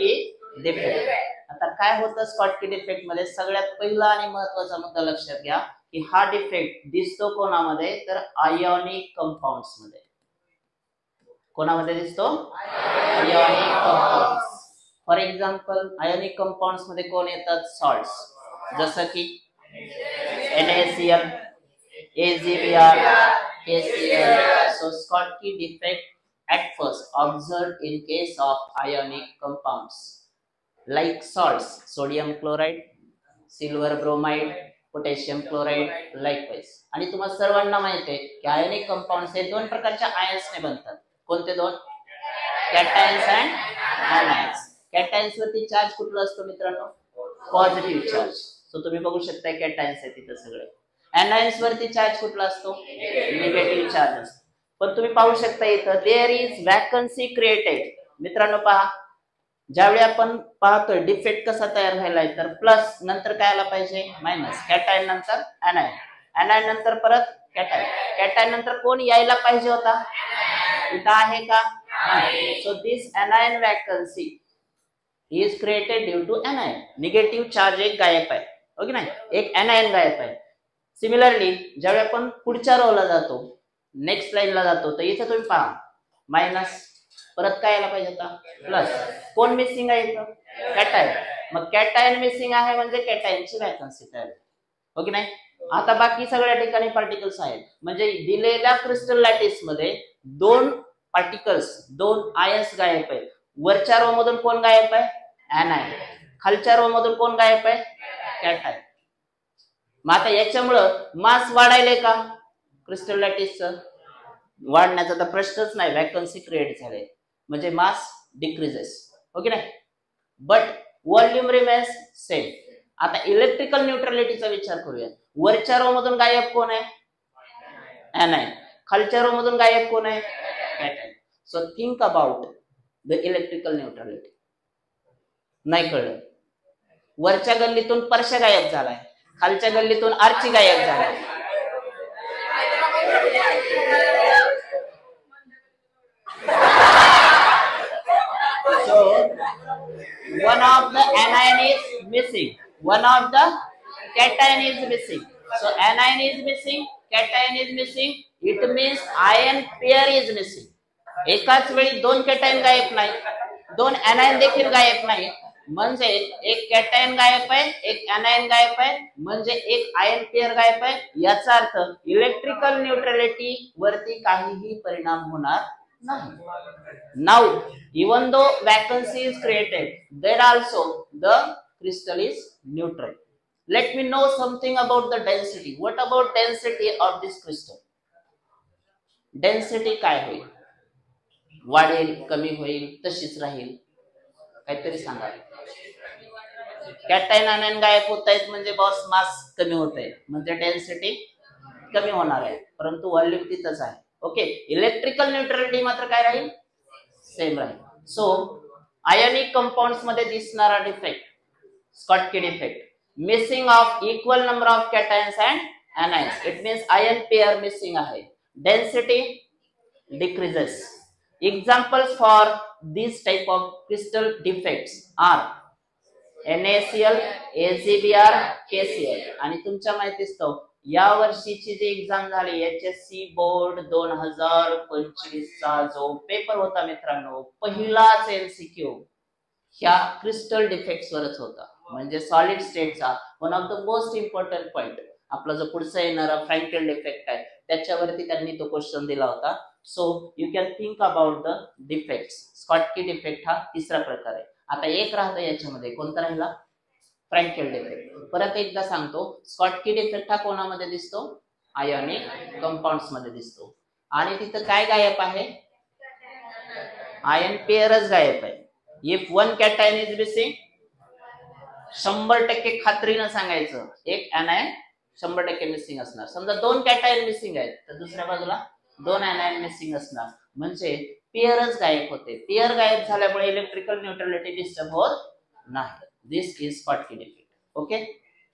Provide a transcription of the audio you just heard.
Schottky defect. आता काय होतं स्कॉटकी डिफेक्ट मध्ये, सगळ्यात पहिला आणि महत्त्वाचा मुद्दा लक्षात घ्या की हा डिफेक्ट दिसतो कोणामध्ये, तर आयोनिक कंपाऊंड्स मध्ये. कोणामध्ये दिसतो? Ionic compounds. For example ionic compounds मध्ये कोण येतात? सॉल्ट्स, जसं की NaCl, AgBr, KCl. So Schottky defect at first observed in case of ionic compounds like salts, sodium chloride, silver bromide, potassium chloride, likewise. आणि तुम्हाला सर्वांना माहिती आहे की आयोनिक कंपाऊंड्स हे दोन प्रकारच्या आयन्सने बनतात. कोणते दोन? कॅटायन्स अँड ऍनायन्स. कॅटायन्स वरती चार्ज कुठला असतो मित्रांनो? Positive charge. सो तुम्ही बघू शकता कॅटायन्स आहे तिथे सगळे. ऍनायन्स वरती चार्ज कुठला असतो? निगेटिव्ह चार्ज असतो. पण तुम्ही पाहू शकता इथं देअर इज वॅकन्सी क्रिएटेड. मित्रांनो पहा, ज्यावेळी आपण पाहतोय डिफेक्ट कसा तयार व्हायलाय, तर प्लस नंतर काय आला पाहिजे? मायनस. कॅटायन नंतर ऍनायन, ऍनायन नंतर परत कॅटायन, कॅटायन नंतर कोण यायला पाहिजे होता? इथं आहे का? So this anion vacancy is created due to anion. Negative charge एक गायब आहे, ओके नाही, एक ऍनायन गायब आहे. सिमिलरली ज्यावेळी आपण पुढच्या रोला जातो, नेक्स्ट लाईनला जातो, तर इथे तुम्ही पहा मायनस, परत काय यायला पाहिजे होता? प्लस. कोण मिसिंग आहे इथं? कॅटायन. मग कॅटायन मिसिंग आहे म्हणजे कॅटायनची वॅकन्सी तयार, ओके नाही. आता बाकी सगळ्या ठिकाणी पार्टिकल्स आहेत, म्हणजे दिलेल्या क्रिस्टल लॅटिस मध्ये दोन पार्टिकल्स, दोन आयन्स गायब आहेत. वरच्या रो मधून कोण गायब आहे? ऍनायन. खालच्या रो मधून कोण गायब आहे? कॅटायन. मग आता याच्यामुळं मास वाढायले का क्रिस्टल लॅटिसचं? वाढण्याचा तर प्रश्नच नाही, वॅकन्सी क्रिएट झाले म्हणजे मास डिक्रीजेस, ओके नाही. But volume remains same. आता इलेक्ट्रिकल न्यूट्रलिटीचा विचार करूया. वरच्या रो मधून गायब कोण आहे? ऍनायन. खालच्या रो मधून गायब कोण आहे? Cation. So think about the electrical neutrality. नाही कळलं? वरच्या गल्लीतून परशा गायब झालाय, खालच्या गल्लीतून आर्ची गायब झालाय. So one of the anion is missing, one of the cation is missing. So anion is missing, cation is missing. It means ion pair is missing. एकाच वेळी दोन कॅटायन गायब नाही, दोन anion देखील गायब नाही, म्हणजे एक कॅटायन गायब आहे, एक anion गायब आहे, म्हणजे एक आयन पेअर गायब आहे. याचा अर्थ इलेक्ट्रिकल न्यूट्रलिटी वरती काहीही परिणाम होणार नाही. Now even though vacancy is created, there also the crystal is neutral. Let me know something about the density. What about density of this crystal? Density काय होईल? वाढेल, कमी होईल, तशीच राहील? काहीतरी सांगा. कॅटायन आयन गायब होत आहेत म्हणजे बॉस मास कमी होत आहे, म्हणजे डेन्सिटी कमी होणार आहे, परंतु व्हॉल्यूम तिथंच आहे. ओके. इलेक्ट्रिकल न्यूट्रलिटी मात्र काय राहील? सेम राहील. सो आयोनिक कंपाऊंड्स मध्ये दिसणारा defect Schottky defect, missing of equal number of cations and anions. It means ion pair missing आहे. Density decreases. Examples for this type of crystal defects are NaCl, AgBr, KCl. आणि तुमच्या माहितीच तो या वर्षीची जी एक्झाम झाली HSC बोर्ड 2025 चा जो पेपर होता मित्रांनो, पहिलाच MCQ ह्या क्रिस्टल डिफेक्ट्स वरच होता. म्हणजे सॉलिड स्टेटचा one of the most important point. आपला जो पुढचा येणारा फ्रँकेल डिफेक्ट आहे त्याच्यावरती त्यांनी तो क्वेश्चन दिला होता. So you can think about the defects. Schottky defect हा तिसरा प्रकार आहे. आता एक राहतं याच्यामध्ये, कोणता राहिला? Frenkel defect. परत एकदा सांगतो, स्कॉटकी डिफेक्ट हा कोणामध्ये दिसतो? आयोनिक कंपाऊंड्स मध्ये दिसतो. आणि तिथं काय गायब आहे? आयन पेअरच गायब आहे. If one cation is missing, 100% खात्रीनं सांगायचं एक ऍनायन 100% मिसिंग असणार. समजा दोन कॅटायन मिसिंग आहेत तर दुसऱ्या बाजूला दोन ऍनायन मिसिंग असणार, म्हणजे पेअरच गायब होते. पेअर गायब झाल्यामुळे इलेक्ट्रिकल न्यूट्रलिटी डिस्टर्ब होत नाही. दिस इज स्कॉटकी डिफेक्ट. ओके.